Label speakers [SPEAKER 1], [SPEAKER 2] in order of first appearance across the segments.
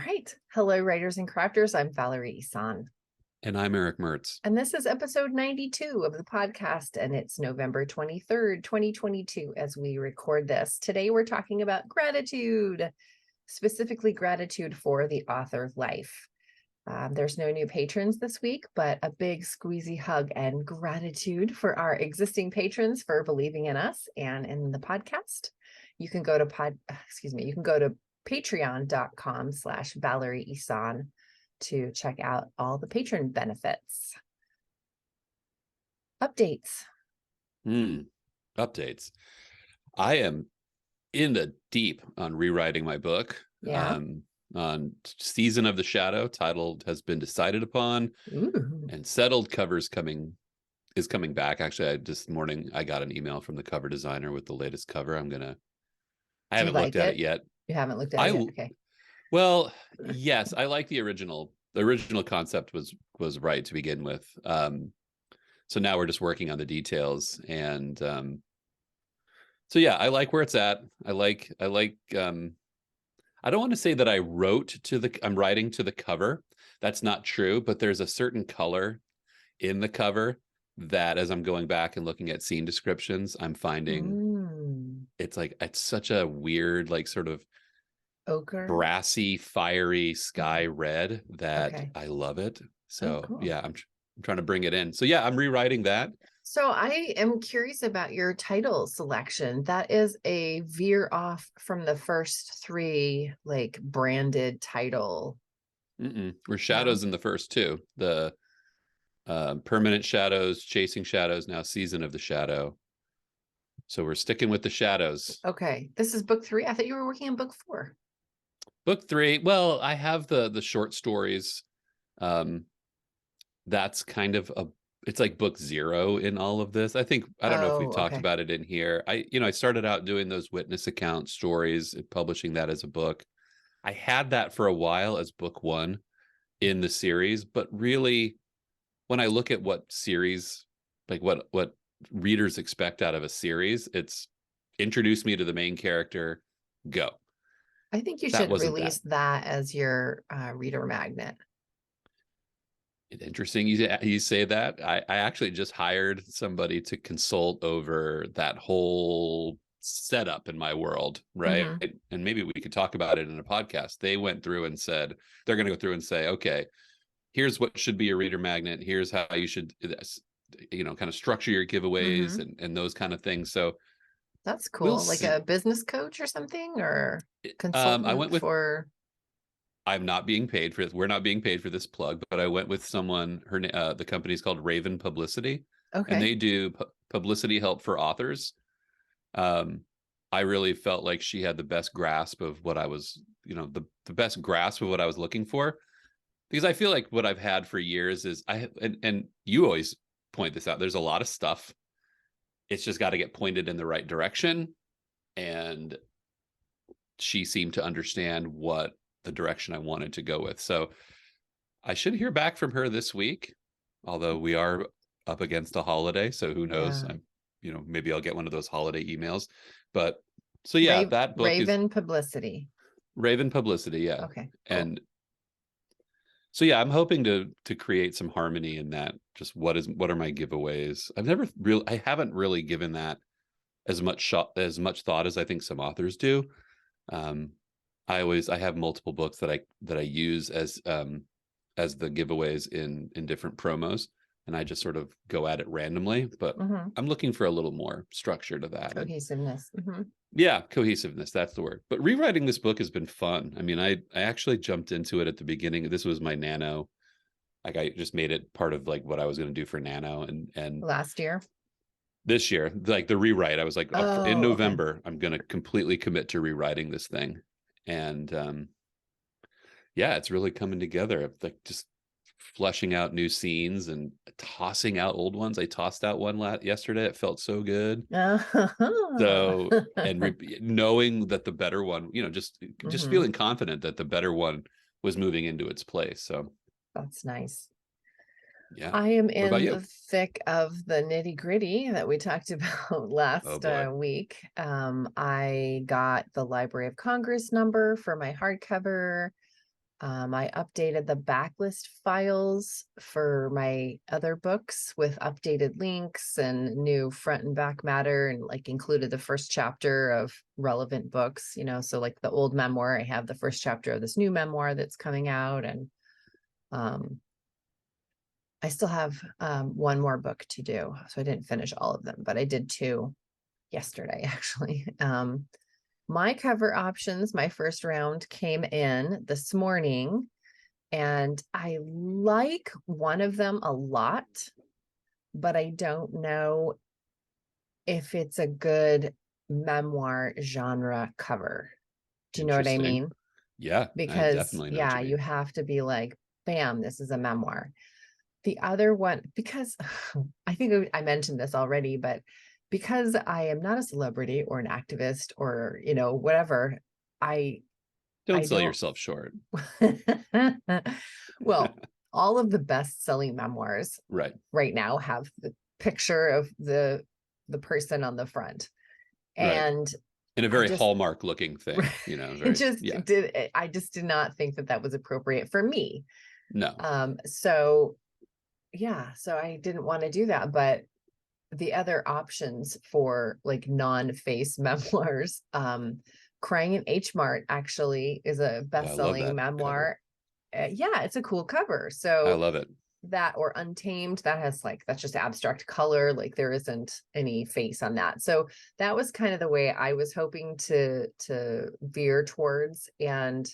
[SPEAKER 1] right. Hello, writers and crafters. I'm Valerie Ihsan.
[SPEAKER 2] And I'm Erick Mertz.
[SPEAKER 1] And this is episode 92 of the podcast. And it's November 23rd, 2022, as we record this. Today, we're talking about gratitude, specifically gratitude for the author life. There's no new patrons this week, but a big squeezy hug and gratitude for our existing patrons for believing in us and in the podcast. You can go to patreon.com/Valerie Ihsan to check out all the patron benefits. Updates.
[SPEAKER 2] Updates. I am in the deep on rewriting my book.
[SPEAKER 1] Yeah.
[SPEAKER 2] On Season of the Shadow, titled has been decided upon.
[SPEAKER 1] Ooh.
[SPEAKER 2] And settled covers is coming back. Actually, this morning I got an email from the cover designer with the latest cover. I haven't looked at it yet.
[SPEAKER 1] You haven't looked at it yet? Okay.
[SPEAKER 2] Well, yes, I like the original. The original concept was right to begin with. So now we're just working on the details, and so yeah, I like where it's at. I like I don't want to say that I'm writing to the cover. That's not true, but there's a certain color in the cover that, as I'm going back and looking at scene descriptions, I'm finding it's such a weird, like, sort of
[SPEAKER 1] ochre,
[SPEAKER 2] brassy, fiery sky red that I love it. So
[SPEAKER 1] cool.
[SPEAKER 2] Yeah, I'm trying to bring it in. So yeah, I'm rewriting that.
[SPEAKER 1] So I am curious about your title selection. That is a veer off from the first three, like, branded title.
[SPEAKER 2] We're shadows in the first two. The Permanent Shadows, Chasing Shadows, now Season of the Shadow. So we're sticking with the shadows.
[SPEAKER 1] Okay. This is book 3. I thought you were working on book 4.
[SPEAKER 2] Book 3. Well, I have the short stories. That's kind of it's like book 0 in all of this. I don't know if we've talked about it in here. I started out doing those witness account stories and publishing that as a book. I had that for a while as book 1 in the series, but really, when I look at what series, like what readers expect out of a series, it's introduce me to the main character, go.
[SPEAKER 1] I think you should release that as your reader magnet.
[SPEAKER 2] Interesting you say that. I actually just hired somebody to consult over that whole setup in my world, right? And maybe we could talk about it in a podcast. They went through and said they're going to go through and say, okay, here's what should be a reader magnet. Here's how you should, kind of structure your giveaways and those kind of things. So
[SPEAKER 1] that's cool. Like a business coach or something, or consultant.
[SPEAKER 2] I went with. I'm not being paid for this. We're not being paid for this plug, but I went with someone. The company is called Raven Publicity, and they do publicity help for authors. I really felt like she had the best grasp of what I was, the best grasp of what I was looking for, because I feel like what I've had for years is and you always point this out. There's a lot of stuff. It's just got to get pointed in the right direction, and she seemed to understand what the direction I wanted to go with. So I should hear back from her this week, although we are up against a holiday, so who knows? Yeah. Maybe I'll get one of those holiday emails. But so yeah, that book
[SPEAKER 1] Raven Publicity.
[SPEAKER 2] Raven Publicity, yeah.
[SPEAKER 1] Okay.
[SPEAKER 2] Cool. And so yeah, I'm hoping to create some harmony in that. Just what are my giveaways? I haven't really given that as much thought as I think some authors do. I have multiple books that I use as the giveaways in different promos, and I just sort of go at it randomly, but I'm looking for a little more structure to that.
[SPEAKER 1] Cohesiveness.
[SPEAKER 2] Yeah, cohesiveness, that's the word. But rewriting this book has been fun. I mean, I actually jumped into it at the beginning. This was my Nano. Like, I just made it part of like what I was going to do for Nano, and
[SPEAKER 1] last year.
[SPEAKER 2] This year, like the rewrite, I was like, in November, I'm going to completely commit to rewriting this thing. And yeah, it's really coming together. Like, just fleshing out new scenes and tossing out old ones. I tossed out one yesterday. It felt so good. So, and knowing that the better one, just feeling confident that the better one was moving into its place. So
[SPEAKER 1] that's nice.
[SPEAKER 2] Yeah.
[SPEAKER 1] I am in the thick of the nitty gritty that we talked about last week. I got the Library of Congress number for my hardcover. I updated the backlist files for my other books with updated links and new front and back matter, and like included the first chapter of relevant books, you know, so like the old memoir, I have the first chapter of this new memoir that's coming out. And I still have one more book to do. So I didn't finish all of them, but I did 2 yesterday, actually. My cover options, my first round came in this morning, and I like one of them a lot, but I don't know if it's a good memoir genre cover. Do you know what I mean?
[SPEAKER 2] Yeah, I
[SPEAKER 1] Because,
[SPEAKER 2] definitely know what
[SPEAKER 1] yeah,
[SPEAKER 2] you mean.
[SPEAKER 1] you have to be like, bam, this is a memoir. The other one, because I think I mentioned this already, but because I am not a celebrity or an activist or, you know, whatever, I
[SPEAKER 2] Don't sell
[SPEAKER 1] don't.
[SPEAKER 2] yourself short.
[SPEAKER 1] Well, all of the best-selling memoirs right now have the picture of the person on the front. And
[SPEAKER 2] in a very Hallmark looking thing, you know, very,
[SPEAKER 1] I just did not think that was appropriate for me.
[SPEAKER 2] No.
[SPEAKER 1] So yeah, so I didn't want to do that, but the other options for like non-face memoirs, Crying in H Mart actually is a best-selling memoir. Yeah, it's a cool cover. So
[SPEAKER 2] I love it.
[SPEAKER 1] That, or Untamed, that has like, that's just abstract color, like there isn't any face on that. So that was kind of the way I was hoping to veer towards. And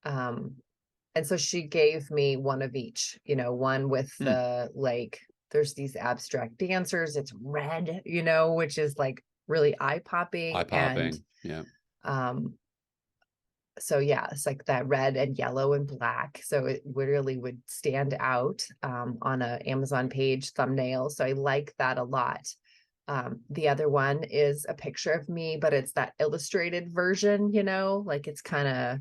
[SPEAKER 1] so she gave me one of each, you know, one with the like, there's these abstract dancers, it's red, you know, which is like really eye-popping. And
[SPEAKER 2] yeah.
[SPEAKER 1] So yeah, it's like that red and yellow and black. So it really would stand out on a Amazon page thumbnail. So I like that a lot. The other one is a picture of me, but it's that illustrated version, you know, like it's kind of,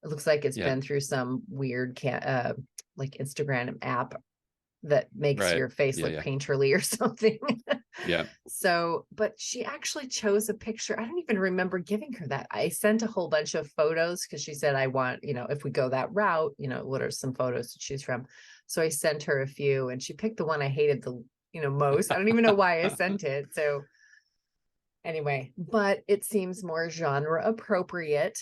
[SPEAKER 1] it looks like it's been through some weird like Instagram app that makes your face look painterly or something.
[SPEAKER 2] Yeah.
[SPEAKER 1] So, but she actually chose a picture. I don't even remember giving her that. I sent a whole bunch of photos because she said, I want, you know, if we go that route, you know, what are some photos to choose from? So I sent her a few, and she picked the one I hated the, you know, most. I don't even know why I sent it. So anyway, but it seems more genre appropriate.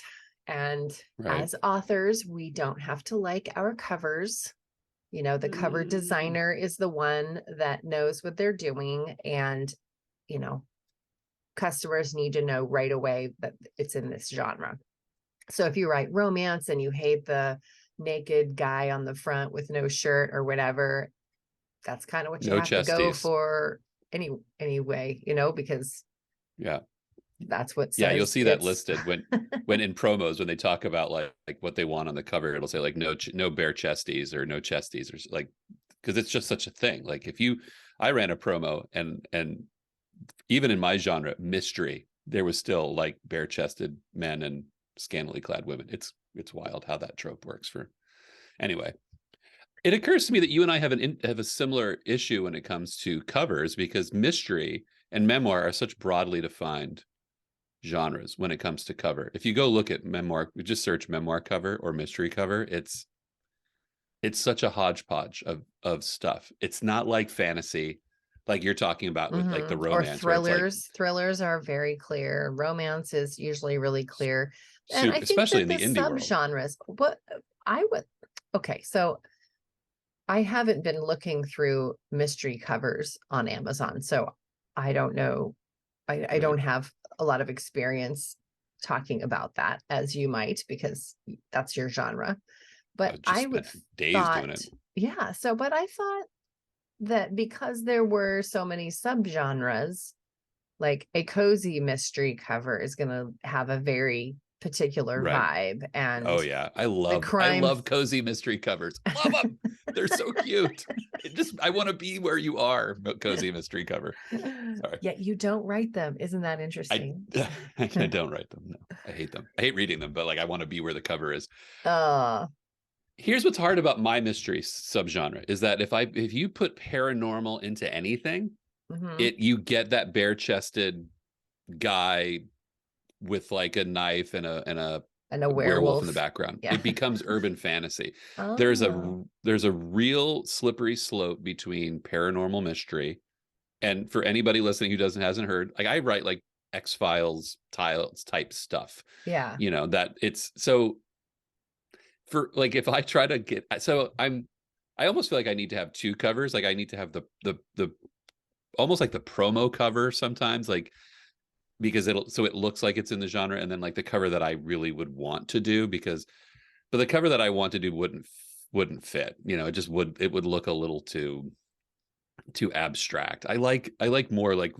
[SPEAKER 1] And as authors, we don't have to like our covers. You know, the cover designer is the one that knows what they're doing. And, you know, customers need to know right away that it's in this genre. So if you write romance and you hate the naked guy on the front with no shirt or whatever, that's kind of what you have to go for anyway, you know, because that's what says
[SPEAKER 2] you'll see that listed when in promos, when they talk about like what they want on the cover, it'll say like no bare chesties or no chesties, or like, because it's just such a thing. Like I ran a promo, and even in my genre, mystery, there was still like bare chested men and scantily clad women. It's wild how that trope works. Anyway, it occurs to me that you and I have a similar issue when it comes to covers, because mystery and memoir are such broadly defined genres when it comes to cover. If you go look at memoir, just search memoir cover or mystery cover, it's such a hodgepodge of stuff. It's not like fantasy, like you're talking about with like the romance
[SPEAKER 1] or thrillers. Thrillers are very clear. Romance is usually really clear. And I think
[SPEAKER 2] especially
[SPEAKER 1] that
[SPEAKER 2] in the indie world.
[SPEAKER 1] Subgenres, okay, so I haven't been looking through mystery covers on Amazon, so I don't know. I don't have a lot of experience talking about that, as you might, because that's your genre. But I would doing it. Yeah. So, but I thought that because there were so many subgenres, like a cozy mystery cover is going to have a very particular vibe. And
[SPEAKER 2] I love cozy mystery covers. Love them. They're so cute. I want to be where you are. Cozy mystery cover. Sorry.
[SPEAKER 1] Yet you don't write them. Isn't that interesting?
[SPEAKER 2] I don't write them. No, I hate them. I hate reading them, but like I want to be where the cover is. Here's what's hard about my mystery subgenre is that if you put paranormal into anything, you get that bare chested guy with like a knife and a
[SPEAKER 1] And a
[SPEAKER 2] werewolf in the
[SPEAKER 1] werewolf.
[SPEAKER 2] background.
[SPEAKER 1] Yeah.
[SPEAKER 2] It becomes urban fantasy.
[SPEAKER 1] Oh.
[SPEAKER 2] There's a real slippery slope between paranormal mystery, and for anybody listening who hasn't heard, like I write like X-Files type stuff.
[SPEAKER 1] Yeah.
[SPEAKER 2] You know, that it's so for like if I try to get I almost feel like I need to have two covers. Like I need to have the almost like the promo cover sometimes, like because it looks like it's in the genre, and then like the cover that I really would want to do, but the cover that I want to do wouldn't fit. You know, it would look a little too abstract. I like more like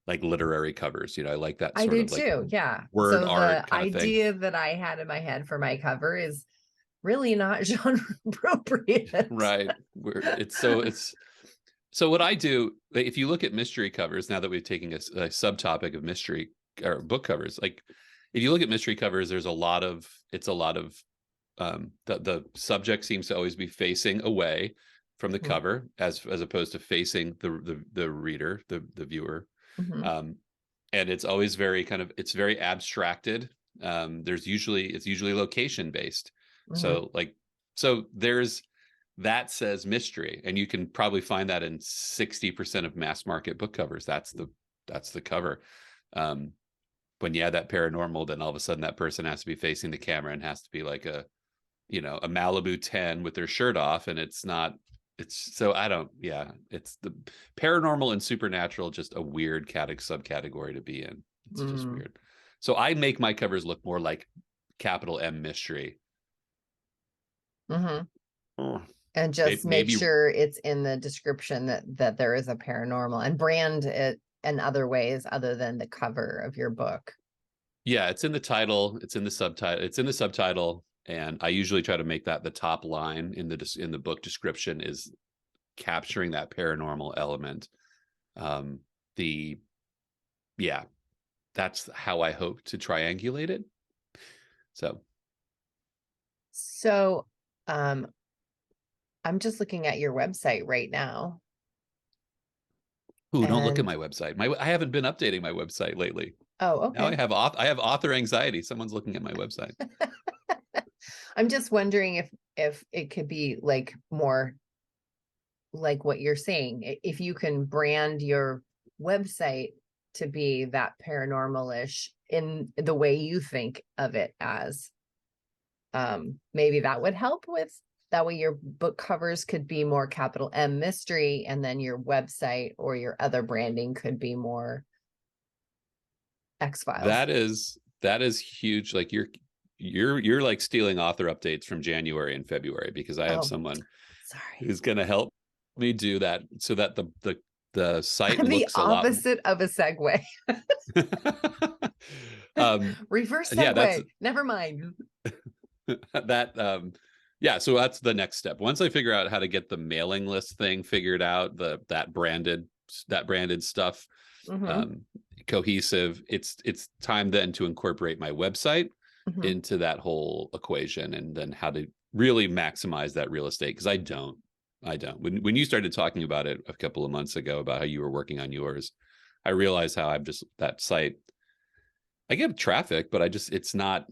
[SPEAKER 2] literary covers. You know, I like that
[SPEAKER 1] I
[SPEAKER 2] sort
[SPEAKER 1] do
[SPEAKER 2] of like
[SPEAKER 1] too. Yeah.
[SPEAKER 2] word
[SPEAKER 1] So
[SPEAKER 2] art
[SPEAKER 1] the
[SPEAKER 2] kind of thing.
[SPEAKER 1] idea that I had in my head for my cover is really not genre appropriate.
[SPEAKER 2] Right. So what I do, if you look at mystery covers, now that we're taking a subtopic of mystery or book covers, like if you look at mystery covers, there's a lot of the subject seems to always be facing away from the cover as opposed to facing the reader, the viewer. And it's always it's very abstracted. It's usually location based. So there's that says mystery, and you can probably find that in 60% of mass market book covers. That's the cover. When you add that paranormal, then all of a sudden that person has to be facing the camera and has to be like a Malibu 10 with their shirt off, and it's the paranormal and supernatural, just a weird subcategory to be in. It's just weird. So I make my covers look more like capital M mystery.
[SPEAKER 1] And just make sure it's in the description that there is a paranormal, and brand it in other ways other than the cover of your book.
[SPEAKER 2] Yeah, it's in the title, it's in the subtitle, and I usually try to make that the top line in the book description is capturing that paranormal element. That's how I hope to triangulate it.
[SPEAKER 1] So I'm just looking at your website right now.
[SPEAKER 2] Ooh, don't look at my website. I haven't been updating my website lately.
[SPEAKER 1] Oh, okay.
[SPEAKER 2] Now I have author anxiety. Someone's looking at my website.
[SPEAKER 1] I'm just wondering if it could be like more like what you're saying. If you can brand your website to be that paranormal-ish in the way you think of it as, maybe that would help with. That way your book covers could be more capital M mystery, and then your website or your other branding could be more X-Files.
[SPEAKER 2] That is huge. Like you're like stealing author updates from January and February, because I have someone who's going to help me do that so that the site looks
[SPEAKER 1] the opposite of a segue. Reverse segue. Never mind.
[SPEAKER 2] So that's the next step. Once I figure out how to get the mailing list thing figured out, that branded stuff cohesive, it's time then to incorporate my website into that whole equation, and then how to really maximize that real estate, because I don't. When you started talking about it a couple of months ago about how you were working on yours, I realized how I'm just that site. I get traffic, but it's not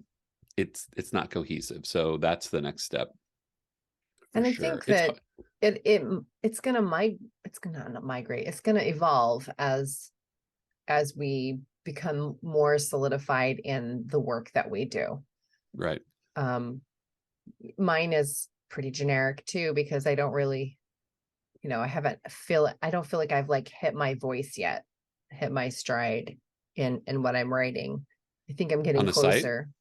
[SPEAKER 2] cohesive. So that's the next step.
[SPEAKER 1] And I think that it's gonna migrate. It's gonna evolve as we become more solidified in the work that we do.
[SPEAKER 2] Right.
[SPEAKER 1] Mine is pretty generic too, because I don't really, I don't feel like I've like hit my voice yet, hit my stride in what I'm writing. I think I'm getting closer.
[SPEAKER 2] Site?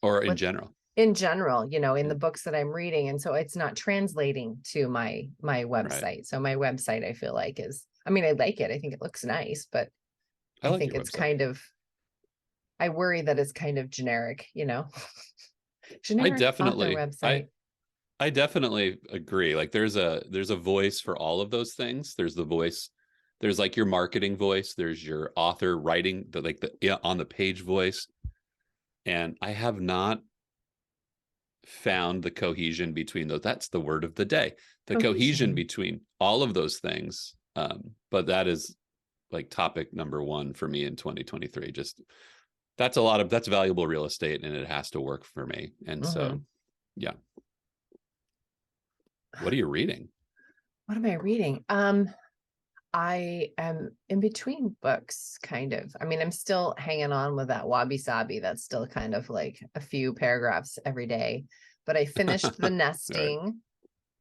[SPEAKER 2] Or in general?
[SPEAKER 1] In general, in the books that I'm reading. And so it's not translating to my website. Right. So my website, I feel like I like it. I think it looks nice, but I think it's kind of, I worry that it's kind of generic, generic author website.
[SPEAKER 2] I definitely agree. Like there's a voice for all of those things. There's the voice, there's like your marketing voice, there's your author writing, on the page voice. And I have not found the cohesion between those. That's the word of the day. The cohesion between all of those things. But that is like topic number one for me in 2023. Just that's valuable real estate, and it has to work for me. And so, yeah. What are you reading?
[SPEAKER 1] What am I reading? I am in between books, kind of. I mean, I'm still hanging on with that Wabi Sabi. That's still kind of like a few paragraphs every day. But I finished The Nesting, right.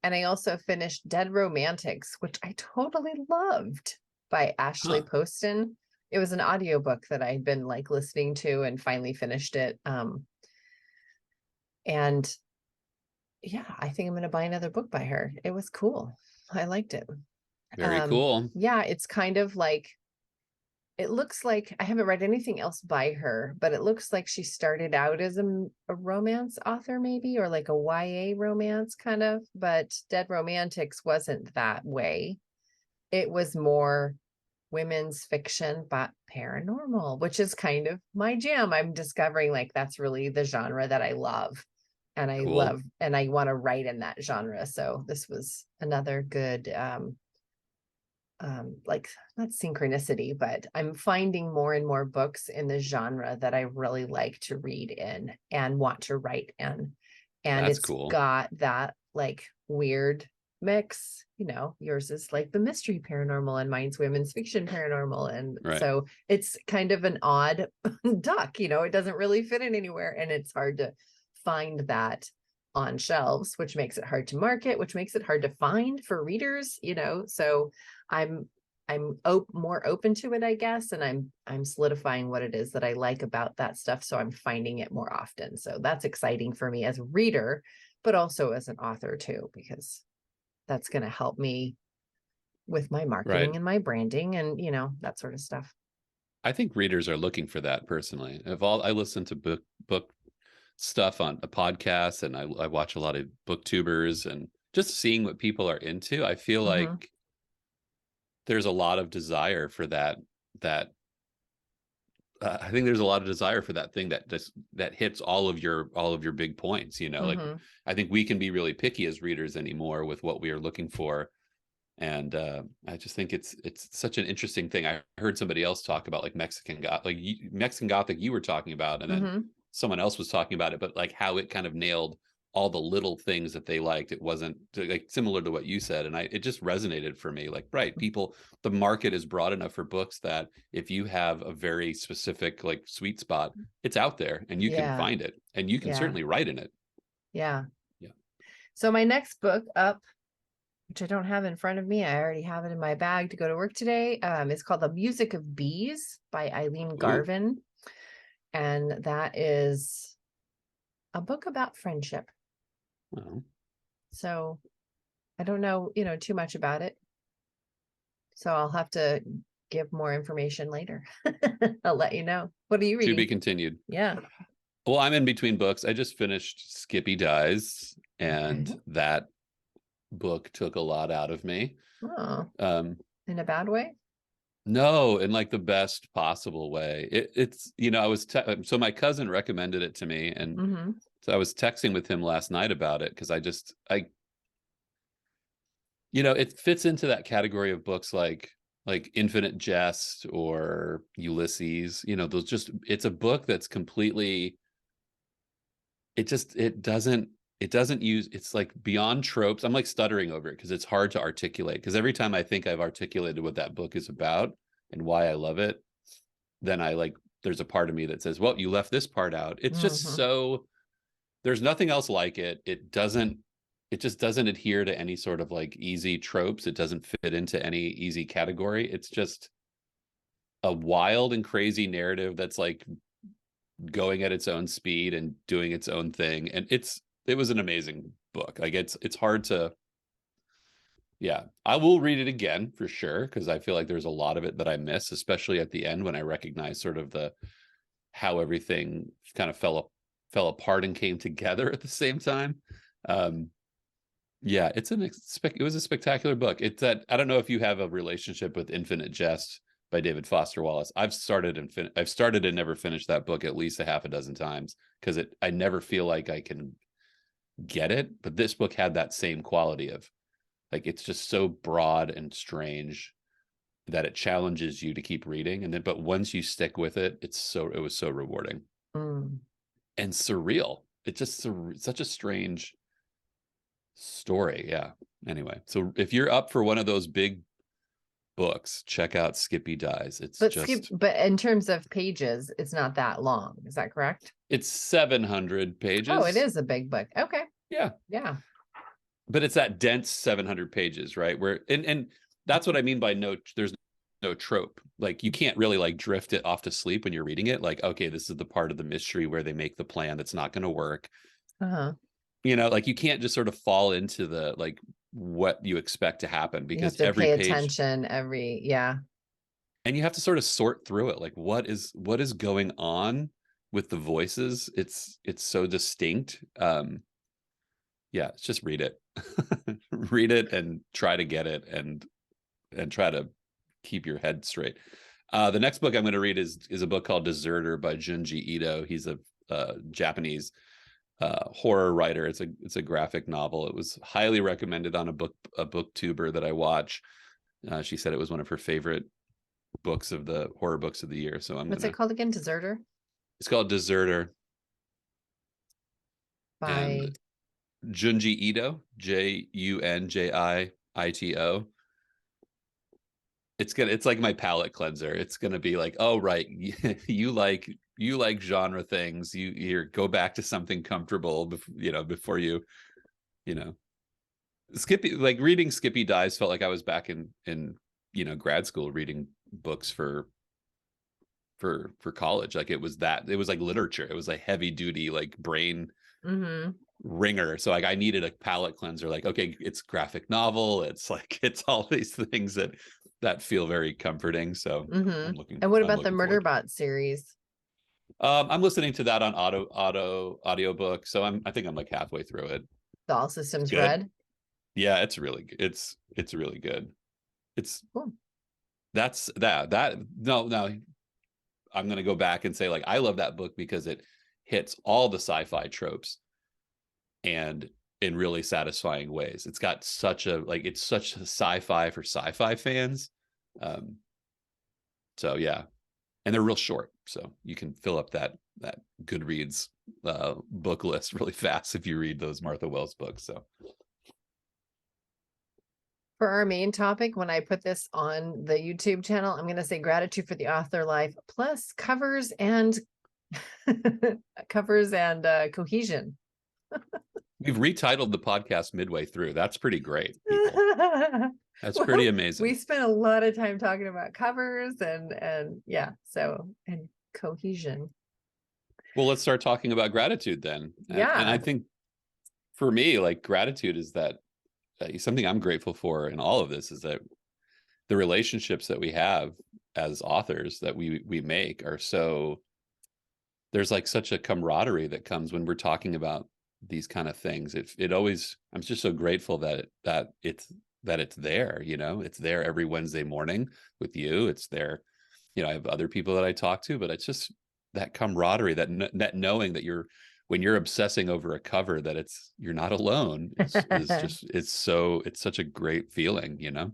[SPEAKER 1] And I also finished Dead Romantics, which I totally loved, by Ashley Poston. It was an audiobook that I'd been like listening to and finally finished it. And yeah, I think I'm going to buy another book by her. It was cool. I liked it.
[SPEAKER 2] Very cool.
[SPEAKER 1] Yeah, it's kind of like, it looks like, I haven't read anything else by her, but it looks like she started out as a romance author maybe, or like a YA romance kind of, but Dead Romantics wasn't that way. It was more women's fiction, but paranormal, which is kind of my jam. I'm discovering like that's really the genre that I love. And I love, and I want to write in that genre. So this was another good, like not synchronicity, but I'm finding more and more books in the genre that I really like to read in and want to write in. And
[SPEAKER 2] that's
[SPEAKER 1] it's
[SPEAKER 2] cool.
[SPEAKER 1] Got that like weird mix, you know, yours is like the mystery paranormal and mine's women's fiction paranormal. And so it's kind of an odd duck, you know, it doesn't really fit in anywhere, and it's hard to find that on shelves, which makes it hard to market, which makes it hard to find for readers, you know. So I'm more open to it, I guess, and I'm solidifying what it is that I like about that stuff, so I'm finding it more often. So that's exciting for me as a reader, but also as an author too, because that's going to help me with my marketing and my branding and, you know, that sort of stuff.
[SPEAKER 2] I think readers are looking for that personally. I listen to book stuff on a podcast, and I watch a lot of booktubers, and just seeing what people are into, I feel like there's a lot of desire for that I think there's a lot of desire for that thing that hits all of your big points, you know. Like I think we can be really picky as readers anymore with what we are looking for. And I just think it's such an interesting thing. I heard somebody else talk about like Mexican Gothic you were talking about, and then someone else was talking about it, but like how it kind of nailed all the little things that they liked. It wasn't like similar to what you said. And it just resonated for me. Like, right, the market is broad enough for books that if you have a very specific like sweet spot, it's out there and you can find it, and you can certainly write in it. Yeah.
[SPEAKER 1] So my next book up, which I don't have in front of me, I already have it in my bag to go to work today, is called The Music of Bees by Eileen Garvin. And that is a book about friendship. So I don't know, you know, too much about it. So I'll have to give more information later. I'll let you know. What are you reading?
[SPEAKER 2] To be continued.
[SPEAKER 1] Yeah.
[SPEAKER 2] Well, I'm in between books. I just finished Skippy Dies, and that book took a lot out of me.
[SPEAKER 1] In a bad way?
[SPEAKER 2] No, in like the best possible way. It's, you know, so my cousin recommended it to me, and so I was texting with him last night about it, because you know, it fits into that category of books like Infinite Jest or Ulysses. You know, it's a book that's completely, it doesn't use, it's like beyond tropes. I'm like stuttering over it because it's hard to articulate, because every time I think I've articulated what that book is about and why I love it, then there's a part of me that says, well, you left this part out. It's just so, there's nothing else like it. It just doesn't adhere to any sort of like easy tropes. It doesn't fit into any easy category. It's just a wild and crazy narrative that's like going at its own speed and doing its own thing. And it was an amazing book. Like it's hard to, I will read it again for sure, because I feel like there's a lot of it that I miss, especially at the end when I recognize sort of how everything kind of fell apart and came together at the same time. It was a spectacular book. It's that, I don't know if you have a relationship with Infinite Jest by David Foster Wallace. I've started and never finished that book at least a half a dozen times, because I never feel like I can get it. But this book had that same quality of like, it's just so broad and strange. that it challenges you to keep reading. And then, but once you stick with it, it was so rewarding and surreal. It's just such a strange story. Yeah. Anyway, so if you're up for one of those big books, check out Skippy Dies.
[SPEAKER 1] But in terms of pages, it's not that long. Is that correct?
[SPEAKER 2] It's 700 pages.
[SPEAKER 1] Oh, it is a big book. Okay.
[SPEAKER 2] Yeah.
[SPEAKER 1] Yeah.
[SPEAKER 2] But it's that dense 700 pages, right? Where and that's what I mean by there's no trope. Like you can't really like drift it off to sleep when you're reading it. Like, okay, this is the part of the mystery where they make the plan that's not going to work. You know, like you can't just sort of fall into the like what you expect to happen, because
[SPEAKER 1] you have to
[SPEAKER 2] every
[SPEAKER 1] pay
[SPEAKER 2] page,
[SPEAKER 1] attention
[SPEAKER 2] and you have to sort of sort through it. Like what is going on with the voices? It's so distinct. Yeah, just read it. Read it and try to get it, and try to keep your head straight. The next book I'm going to read is a book called Deserter by Junji Ito. He's a Japanese horror writer. It's a graphic novel. It was highly recommended on a booktuber that I watch. She said it was one of her favorite books of the horror books of the year. So
[SPEAKER 1] what's it called again? Deserter? It's
[SPEAKER 2] called Deserter
[SPEAKER 1] by
[SPEAKER 2] and Junji Ito, Junjiito. It's like my palate cleanser. It's gonna be like, oh right, you like genre things. You go back to something comfortable, before you Skippy, like reading Skippy Dies felt like I was back in grad school reading books for college. Like it was like literature. It was like heavy duty, like brain ringer. So like I needed a palate cleanser. Like, okay, it's graphic novel. It's like it's all these things that feel very comforting. So
[SPEAKER 1] I'm looking. And what about the Murderbot series?
[SPEAKER 2] I'm listening to that on audiobook. So I think I'm like halfway through it.
[SPEAKER 1] The All Systems Red.
[SPEAKER 2] Yeah, it's really good. It's really good. It's cool. That's that no I'm going to go back and say, like, I love that book because it hits all the sci-fi tropes and in really satisfying ways. It's got it's such a sci-fi for sci-fi fans. So yeah, and they're real short, so you can fill up that Goodreads book list really fast if you read those Martha Wells books. So
[SPEAKER 1] for our main topic, when I put this on the YouTube channel, I'm going to say gratitude for the author life plus covers and cohesion.
[SPEAKER 2] We've retitled the podcast midway through. That's pretty great. That's pretty amazing.
[SPEAKER 1] We spent a lot of time talking about covers and cohesion.
[SPEAKER 2] Well, let's start talking about gratitude then.
[SPEAKER 1] Yeah.
[SPEAKER 2] And I think for me, like, gratitude is that something I'm grateful for in all of this is that the relationships that we have as authors that we make are so, there's like such a camaraderie that comes when we're talking about these kind of things. It always, I'm just so grateful that it's there, it's there every Wednesday morning with you. It's there, I have other people that I talk to, but it's just that camaraderie, that knowing that when you're obsessing over a cover, that you're not alone. It's such a great feeling,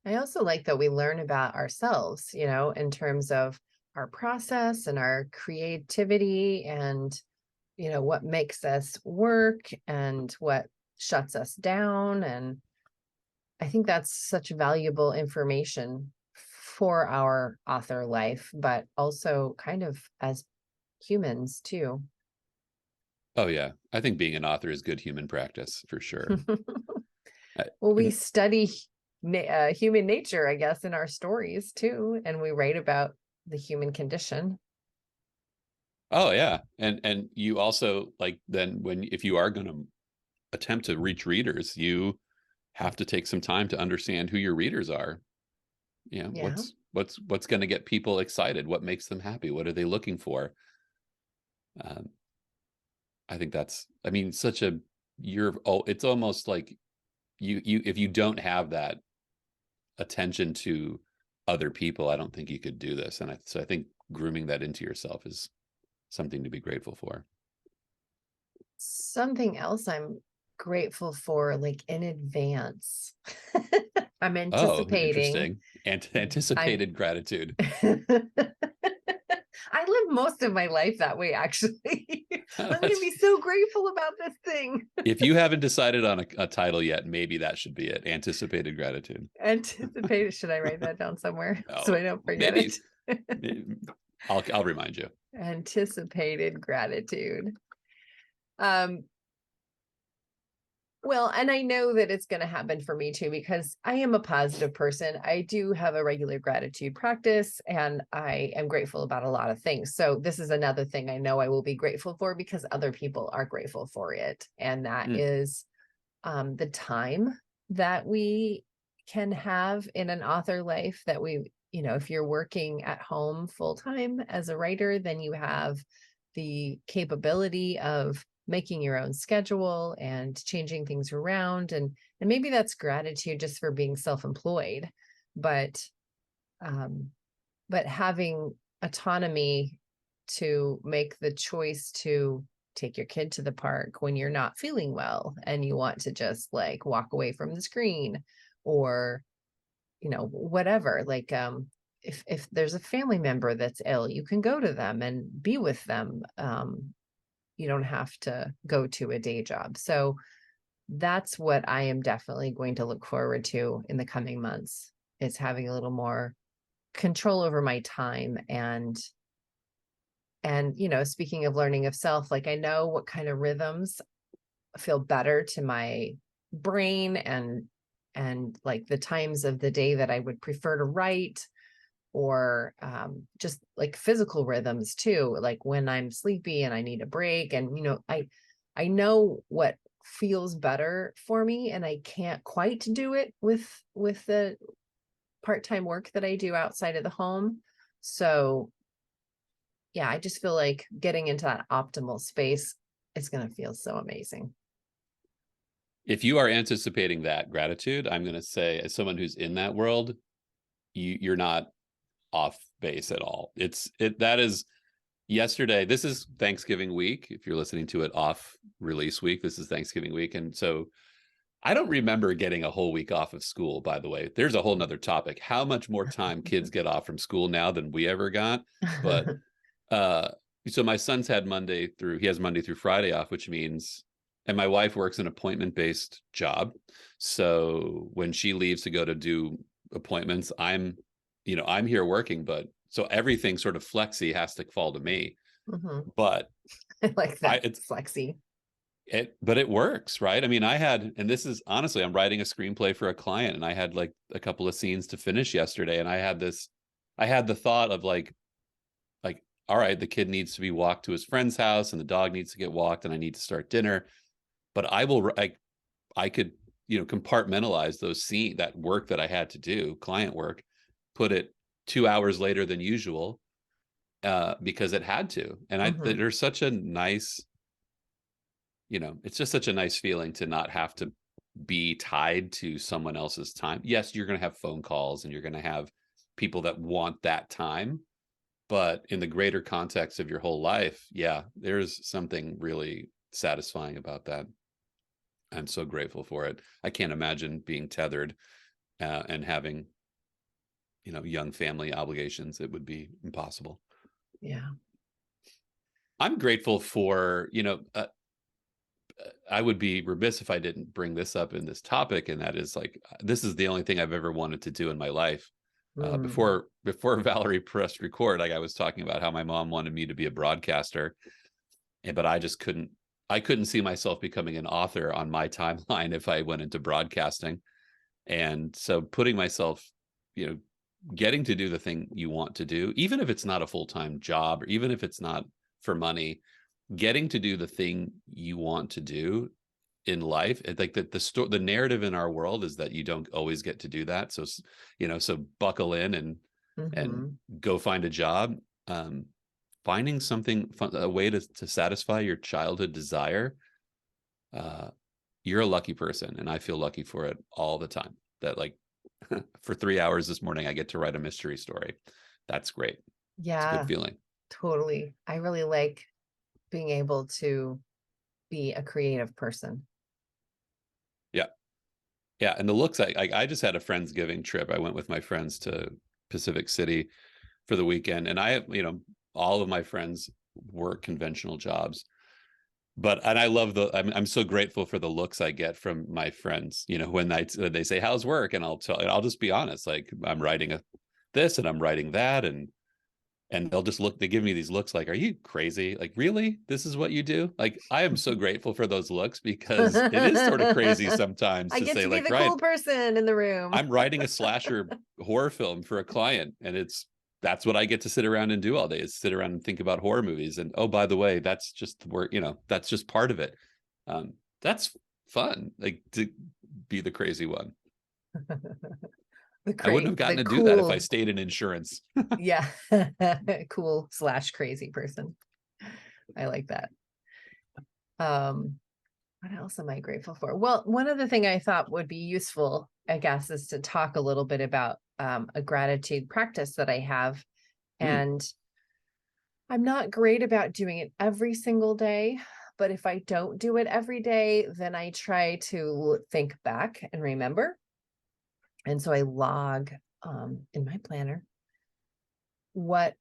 [SPEAKER 1] I also like that we learn about ourselves, in terms of our process and our creativity and, what makes us work and what shuts us down. And I think that's such valuable information for our author life, but also kind of as humans too.
[SPEAKER 2] Oh yeah, I think being an author is good human practice for sure.
[SPEAKER 1] Well, we study human nature, I guess, in our stories too, and we write about the human condition.
[SPEAKER 2] Oh yeah, and you also, like, then if you are going to attempt to reach readers, you have to take some time to understand who your readers are. What's going to get people excited? What makes them happy? What are they looking for? I think it's almost like you if you don't have that attention to other people, I don't think you could do this. And so I think grooming that into yourself is something to be grateful for.
[SPEAKER 1] Something else I'm grateful for, like, in advance. I'm
[SPEAKER 2] Oh,
[SPEAKER 1] anticipating.
[SPEAKER 2] interesting. Anticipated gratitude.
[SPEAKER 1] I live most of my life that way, actually. I'm going to be so grateful about this thing.
[SPEAKER 2] If you haven't decided on a title yet, maybe that should be it. Anticipated gratitude.
[SPEAKER 1] Anticipated. Should I write that down somewhere so I don't forget
[SPEAKER 2] maybe,
[SPEAKER 1] it?
[SPEAKER 2] I'll remind you.
[SPEAKER 1] Anticipated gratitude. Well, and I know that it's going to happen for me too, because I am a positive person. I do have a regular gratitude practice, and I am grateful about a lot of things. So this is another thing I know I will be grateful for because other people are grateful for it. And that is the time that we can have in an author life that we, you know, if you're working at home full time as a writer, then you have the capability of making your own schedule and changing things around. And maybe that's gratitude just for being self-employed, but having autonomy to make the choice to take your kid to the park when you're not feeling well and you want to just like walk away from the screen, or, you know, whatever, like, if there's a family member that's ill, you can go to them and be with them. You don't have to go to a day job. So that's what I am definitely going to look forward to in the coming months, is having a little more control over my time. And you know, speaking of learning of self, like I know what kind of rhythms feel better to my brain, and like the times of the day that I would prefer to write, or just like physical rhythms too, like when I'm sleepy and I need a break. And you know, I know what feels better for me, and I can't quite do it with the part-time work that I do outside of the home. So yeah, I just feel like getting into that optimal space is going to feel so amazing.
[SPEAKER 2] If you are anticipating that gratitude, I'm going to say, as someone who's in that world, you're not off base at all. That is yesterday. This is Thanksgiving week. If you're listening to it off release week, this is Thanksgiving week. And so I don't remember getting a whole week off of school, by the way. There's a whole nother topic, how much more time kids get off from school now than we ever got. But so my son's had he has Monday through Friday off, which means, and my wife works an appointment-based job. So when she leaves to go to do appointments, I'm here working, but so everything sort of flexy has to fall to me. But
[SPEAKER 1] I like that. It's flexy.
[SPEAKER 2] But it works, right? I mean, and this is honestly, I'm writing a screenplay for a client, and I had like a couple of scenes to finish yesterday. And I had the thought of like, all right, the kid needs to be walked to his friend's house and the dog needs to get walked and I need to start dinner. But I could, compartmentalize that work that I had to do, client work, put it 2 hours later than usual, because it had to. And there's such a nice, it's just such a nice feeling to not have to be tied to someone else's time. Yes, you're going to have phone calls and you're going to have people that want that time, but in the greater context of your whole life, yeah, there's something really satisfying about that. I'm so grateful for it. I can't imagine being tethered and having, young family obligations. It would be impossible.
[SPEAKER 1] Yeah.
[SPEAKER 2] I'm grateful for, I would be remiss if I didn't bring this up in this topic. And that is like, this is the only thing I've ever wanted to do in my life. Before Valerie pressed record, like I was talking about how my mom wanted me to be a broadcaster, but I couldn't see myself becoming an author on my timeline if I went into broadcasting. And so putting myself, getting to do the thing you want to do, even if it's not a full-time job, or even if it's not for money, getting to do the thing you want to do in life. Like the narrative in our world is that you don't always get to do that. So, so buckle in and go find a job. Finding something fun, a way to satisfy your childhood desire. You're a lucky person, and I feel lucky for it all the time. That like for 3 hours this morning, I get to write a mystery story. That's great.
[SPEAKER 1] Yeah.
[SPEAKER 2] It's a good feeling.
[SPEAKER 1] Totally. I really like being able to be a creative person.
[SPEAKER 2] Yeah. Yeah. And the looks, I just had a Friendsgiving trip. I went with my friends to Pacific City for the weekend. And I, all of my friends work conventional jobs. And I love I'm so grateful for the looks I get from my friends, when they say, how's work? And I'll just be honest, like I'm writing this and I'm writing that. And they'll just they give me these looks like, are you crazy? Like, really? This is what you do? Like, I am so grateful for those looks because it is sort of crazy sometimes
[SPEAKER 1] I
[SPEAKER 2] to
[SPEAKER 1] get
[SPEAKER 2] say
[SPEAKER 1] to be
[SPEAKER 2] like,
[SPEAKER 1] the
[SPEAKER 2] right,
[SPEAKER 1] cool person in the room.
[SPEAKER 2] I'm writing a slasher horror film for a client, and that's what I get to sit around and do all day, is sit around and think about horror movies. And oh, by the way, that's just where, that's just part of it. That's fun, like to be the crazy one. I wouldn't have gotten to do that if I stayed in insurance.
[SPEAKER 1] Yeah. Cool / crazy person. I like that. What else am I grateful for? Well, one of the things I thought would be useful, I guess, is to talk a little bit about a gratitude practice that I have. And I'm not great about doing it every single day, but if I don't do it every day, then I try to think back and remember. And so I log in my planner what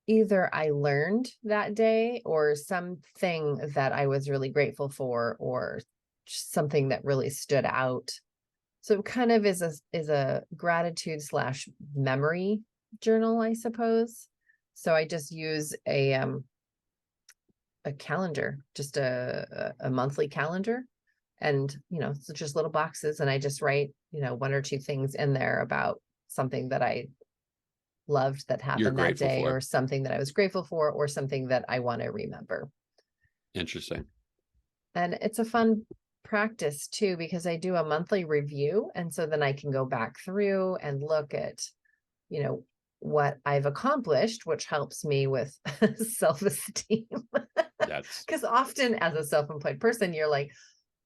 [SPEAKER 1] either I learned that day or something that I was really grateful for, or something that really stood out. So it kind of is a gratitude / memory journal, I suppose. So I just use a calendar, just a monthly calendar. And, it's just little boxes. And I just write, 1 or 2 things in there about something that I loved that happened that day, or something that I was grateful for, or something that I want to remember.
[SPEAKER 2] Interesting.
[SPEAKER 1] And it's a fun practice too, because I do a monthly review. And so then I can go back through and look at, what I've accomplished, which helps me with self-esteem. Because often as a self-employed person, you're like,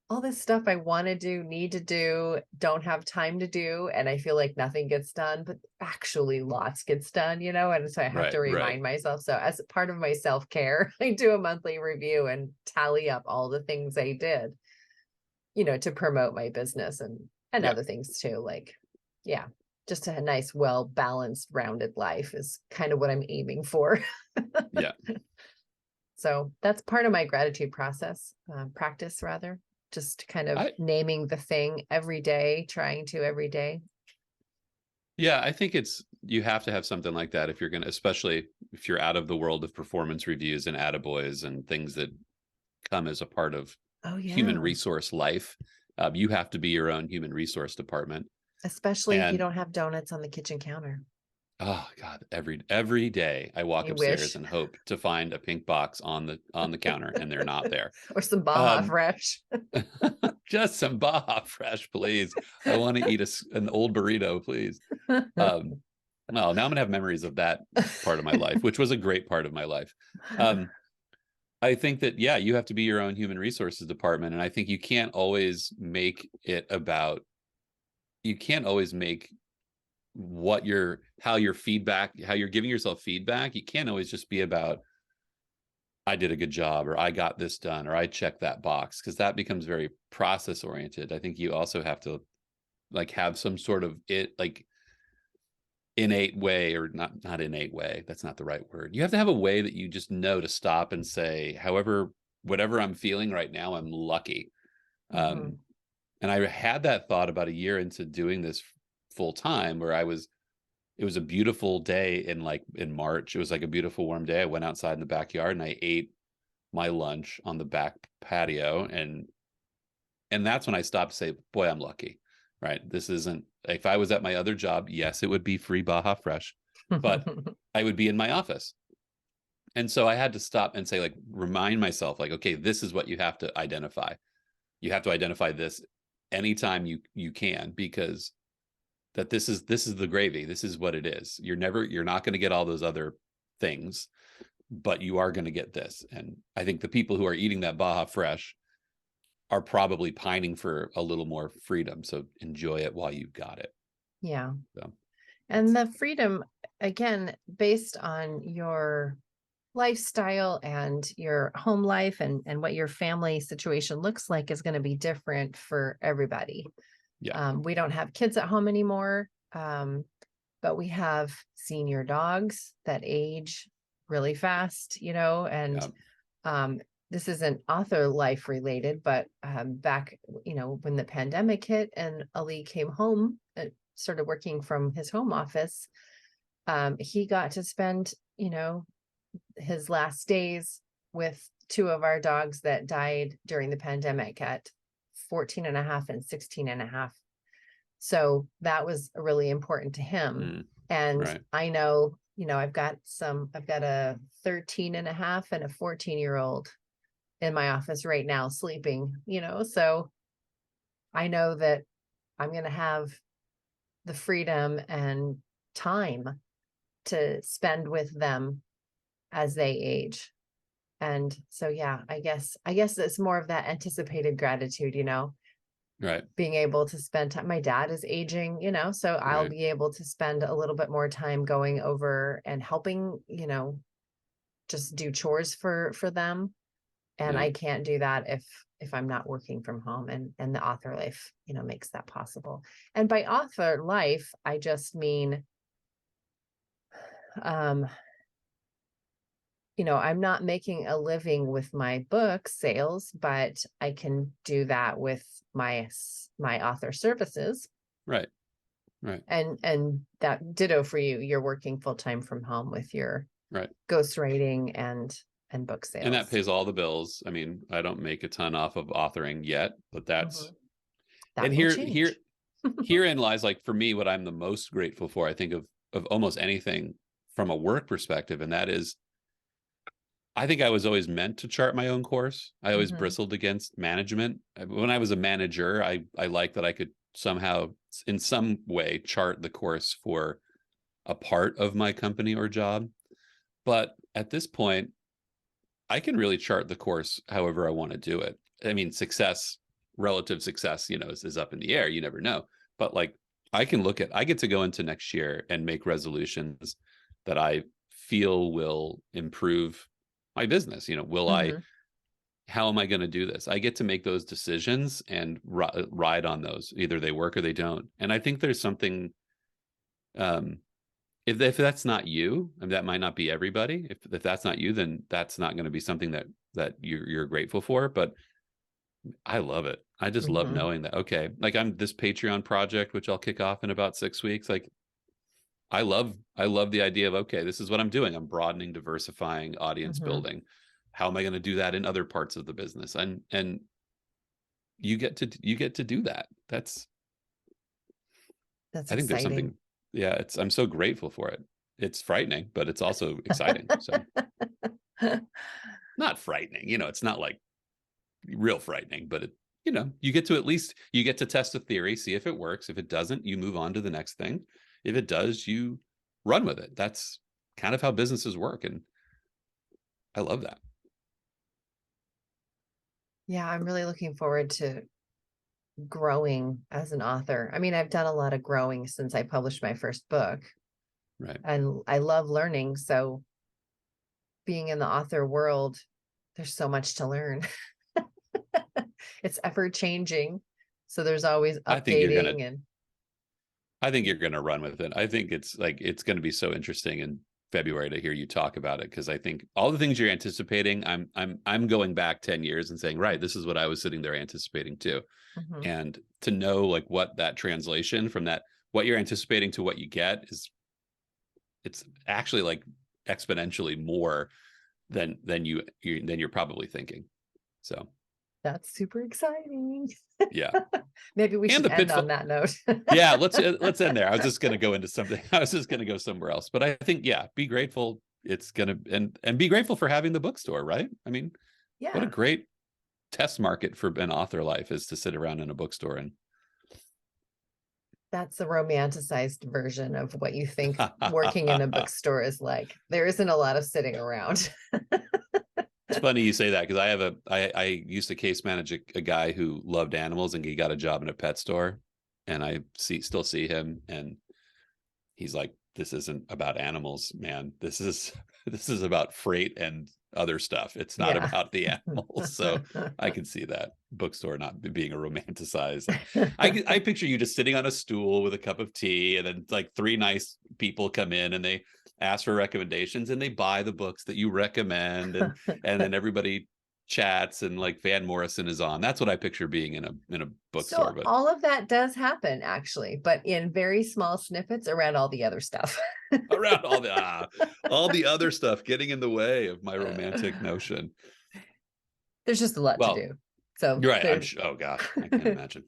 [SPEAKER 1] all this stuff I want to do, need to do, don't have time to do. And I feel like nothing gets done, but actually lots gets done, and so I have to remind myself. So as part of my self-care, I do a monthly review and tally up all the things I did, to promote my business and other things too. Like, yeah, just a nice, well-balanced, rounded life is kind of what I'm aiming for.
[SPEAKER 2] Yeah.
[SPEAKER 1] So that's part of my gratitude practice rather. Just kind of naming the thing every day, trying to every day.
[SPEAKER 2] Yeah, I think you have to have something like that if you're going to, especially if you're out of the world of performance reviews and attaboys and things that come as a part of human resource life. You have to be your own human resource department.
[SPEAKER 1] Especially if you don't have donuts on the kitchen counter.
[SPEAKER 2] Oh God, every day I walk upstairs and hope to find a pink box on the counter, and they're not there.
[SPEAKER 1] Or some Baja Fresh.
[SPEAKER 2] Just some Baja Fresh, please. I want to eat an old burrito, please. Well, now I'm gonna have memories of that part of my life, which was a great part of my life. I think that, you have to be your own human resources department. And I think you can't always make how you're giving yourself feedback. You can't always just be about, I did a good job, or I got this done, or I checked that box, because that becomes very process oriented. I think you also have to have some sort of innate way, or not innate way. That's not the right word. You have to have a way that you just know to stop and say, whatever I'm feeling right now, I'm lucky. And I had that thought about a year into doing this full time, where it was a beautiful day in March. It was like a beautiful warm day. I went outside in the backyard and I ate my lunch on the back patio. And that's when I stopped to say, boy, I'm lucky, right? This isn't, if I was at my other job, yes, it would be free Baja Fresh, but I would be in my office. And so I had to stop and say, remind myself, okay, this is what you have to identify. You have to identify this anytime you can, because that this is the gravy. This is what it is. You're not going to get all those other things, but you are going to get this. And I think the people who are eating that Baja Fresh are probably pining for a little more freedom. So enjoy it while you've got it.
[SPEAKER 1] Yeah. So, and the freedom, again, based on your lifestyle and your home life and what your family situation looks like, is going to be different for everybody.
[SPEAKER 2] Yeah.
[SPEAKER 1] We don't have kids at home anymore. But we have senior dogs that age really fast, and this isn't author life related, but back, when the pandemic hit and Ali came home, started working from his home office, he got to spend, his last days with two of our dogs that died during the pandemic at 14 and a half and 16 and a half. So that was really important to him. And
[SPEAKER 2] right.
[SPEAKER 1] I know, I've got a 13 and a half and a 14-year-old in my office right now sleeping, so I know that I'm going to have the freedom and time to spend with them as they age. And so, yeah, I guess it's more of that anticipated gratitude,
[SPEAKER 2] Right.
[SPEAKER 1] being able to spend time. My dad is aging, so I'll be able to spend a little bit more time going over and helping, just do chores for them. And I can't do that if I'm not working from home, and the author life, makes that possible. And by author life, I just mean, I'm not making a living with my book sales, but I can do that with my author services.
[SPEAKER 2] Right. Right.
[SPEAKER 1] And that ditto for you. You're working full time from home with your ghostwriting and book sales.
[SPEAKER 2] And that pays all the bills. I mean, I don't make a ton off of authoring yet, but that's
[SPEAKER 1] that
[SPEAKER 2] and herein lies, like, for me, what I'm the most grateful for, I think, of almost anything from a work perspective. And that is, I think I was always meant to chart my own course. I always bristled against management. When I was a manager, I liked that I could somehow, in some way, chart the course for a part of my company or job. But at this point, I can really chart the course however I want to do it. I mean, relative success, is up in the air. You never know. But like, I get to go into next year and make resolutions that I feel will improve my business. How am I going to do this? I get to make those decisions and ride on those. Either they work or they don't. And I think there's something, if that's not you, and that might not be everybody. If that's not you, then that's not going to be something that you're grateful for. But I love it. I just love knowing that. Okay, like, I'm this Patreon project, which I'll kick off in about 6 weeks. Like, I love the idea of, okay, this is what I'm doing. I'm broadening, diversifying, audience building. How am I going to do that in other parts of the business? And you get to do that. That's I think
[SPEAKER 1] exciting.
[SPEAKER 2] There's something. Yeah, I'm so grateful for it. It's frightening, but it's also exciting. So not frightening, it's not like real frightening, but you get to test a theory, see if it works. If it doesn't, you move on to the next thing. If it does, you run with it. That's kind of how businesses work. And I love that.
[SPEAKER 1] Yeah, I'm really looking forward to growing as an author. I mean, I've done a lot of growing since I published my first book.
[SPEAKER 2] Right.
[SPEAKER 1] And I love learning. So being in the author world, there's so much to learn. It's ever changing. So there's always updating.
[SPEAKER 2] I think you're gonna run with it. I think it's going to be so interesting in February to hear you talk about it, because I think all the things you're anticipating, I'm going back 10 years and saying, right, this is what I was sitting there anticipating too. And to know, like, what that translation from that, what you're anticipating to what you get it's actually like exponentially more than you're probably thinking. So
[SPEAKER 1] that's super exciting.
[SPEAKER 2] Yeah.
[SPEAKER 1] Maybe we should end on that note.
[SPEAKER 2] Yeah, let's end there. I was just going to go into something. I was just going to go somewhere else. But I think, be grateful. It's going to, and be grateful for having the bookstore, right? I mean, what a great test market for an author life is to sit around in a bookstore. And
[SPEAKER 1] that's the romanticized version of what you think working in a bookstore is like. There isn't a lot of sitting around.
[SPEAKER 2] It's funny you say that, because I used to case manage a guy who loved animals, and he got a job in a pet store, and I still see him, and he's like, this isn't about animals, man. This is about freight and other stuff. It's not about the animals. So I can see that bookstore not being a romanticized. I picture you just sitting on a stool with a cup of tea, and then like 3 nice people come in and they ask for recommendations and they buy the books that you recommend, and then everybody chats and like Van Morrison is on. That's what I picture being in a bookstore.
[SPEAKER 1] So
[SPEAKER 2] but
[SPEAKER 1] all of that does happen actually, but in very small snippets around all the other stuff.
[SPEAKER 2] Around all the other stuff getting in the way of my romantic notion.
[SPEAKER 1] There's just a lot to do. So
[SPEAKER 2] you're right. Oh gosh, I can't imagine.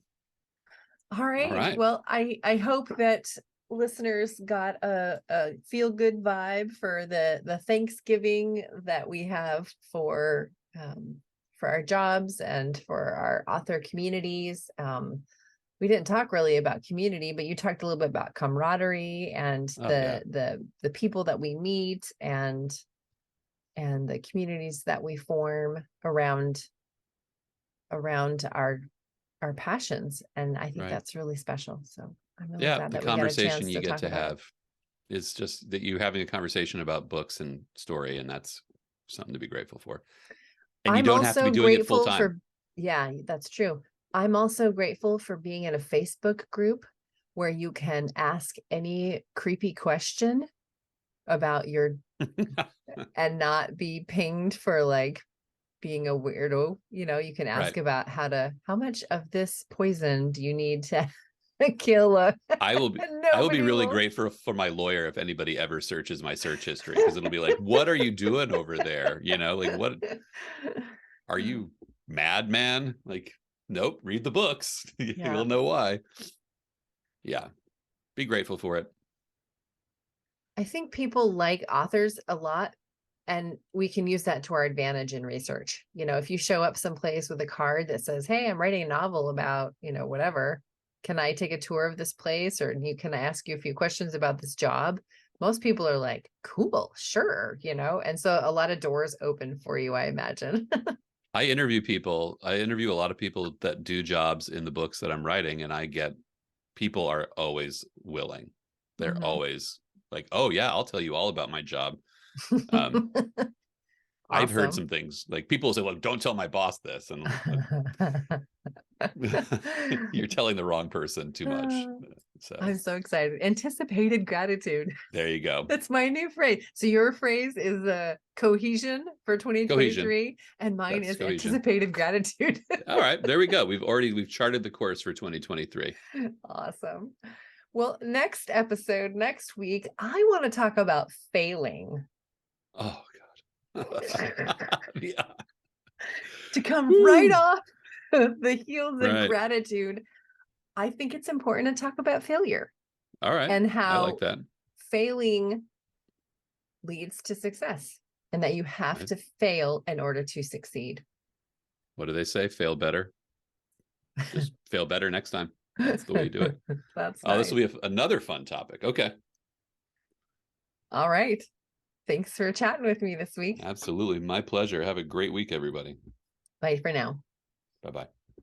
[SPEAKER 1] All right. Well, I hope that listeners got a feel good vibe for the Thanksgiving that we have for our jobs and for our author communities. We didn't talk really about community, but you talked a little bit about camaraderie and the people that we meet and the communities that we form around our passions. And I think that's really special. So I'm really glad that we got a chance
[SPEAKER 2] you
[SPEAKER 1] to
[SPEAKER 2] get
[SPEAKER 1] talk
[SPEAKER 2] to
[SPEAKER 1] about
[SPEAKER 2] have is just that you having a conversation about books and story, and that's something to be grateful for. And you don't have to be doing it full time.
[SPEAKER 1] Yeah, that's true. I'm also grateful for being in a Facebook group where you can ask any creepy question about your and not be pinged for like being a weirdo. You know, you can ask about how much of this poison do you need to kill
[SPEAKER 2] I will be really grateful for my lawyer if anybody ever searches my search history, because it'll be like, what are you doing over there? You know, like, what are you, mad man? Like, nope, read the books. You'll know why. Yeah, be grateful for it.
[SPEAKER 1] I think people like authors a lot, and we can use that to our advantage in research. You know, if you show up someplace with a card that says, hey, I'm writing a novel about, you know, whatever, can I take a tour of this place? Or can I ask you a few questions about this job? Most people are like, cool, sure, you know, and so a lot of doors open for you, I imagine.
[SPEAKER 2] I interview a lot of people that do jobs in the books that I'm writing, and people are always willing. They're always like, oh yeah, I'll tell you all about my job. Awesome. I've heard some things like people say, look, don't tell my boss this. And you're telling the wrong person too much. So
[SPEAKER 1] I'm so excited. Anticipated gratitude.
[SPEAKER 2] There you go.
[SPEAKER 1] That's my new phrase. So your phrase is cohesion for 2023, and mine is cohesion. Anticipated gratitude.
[SPEAKER 2] All right, there we go. We've charted the course for 2023.
[SPEAKER 1] Awesome. Well, next week, I want to talk about failing.
[SPEAKER 2] Oh God. Yeah.
[SPEAKER 1] To come right off the heels of gratitude, I think it's important to talk about failure.
[SPEAKER 2] All right.
[SPEAKER 1] And how
[SPEAKER 2] I like that.
[SPEAKER 1] Failing leads to success, and that you have to fail in order to succeed.
[SPEAKER 2] What do they say? Fail better. Just fail better next time. That's the way you do it.
[SPEAKER 1] That's nice.
[SPEAKER 2] This will be another fun topic. Okay.
[SPEAKER 1] All right. Thanks for chatting with me this week.
[SPEAKER 2] Absolutely. My pleasure. Have a great week, everybody.
[SPEAKER 1] Bye for now.
[SPEAKER 2] Bye-bye.